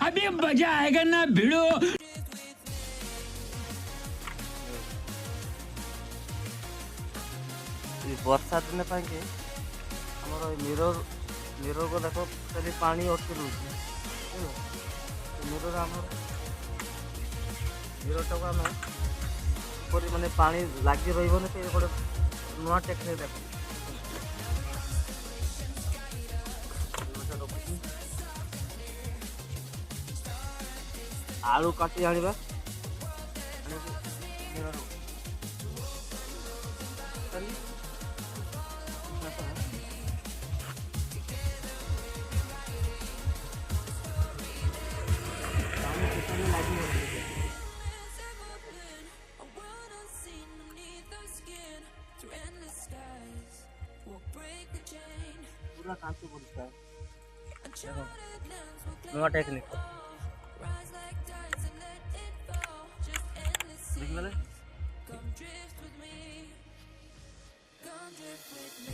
अभी मजा आएगा ना भिड़ो। वर्षा दिन आमर मिरर को देख टोटाली पानी अटकी रोचे मिरर आम मिरर टाक आम माने पानी लगी रही गोटे नुआ टेक्निक देख आलू काटी आनिबा पूरा कांच पड़ता है नुआ टेक्निक देखिए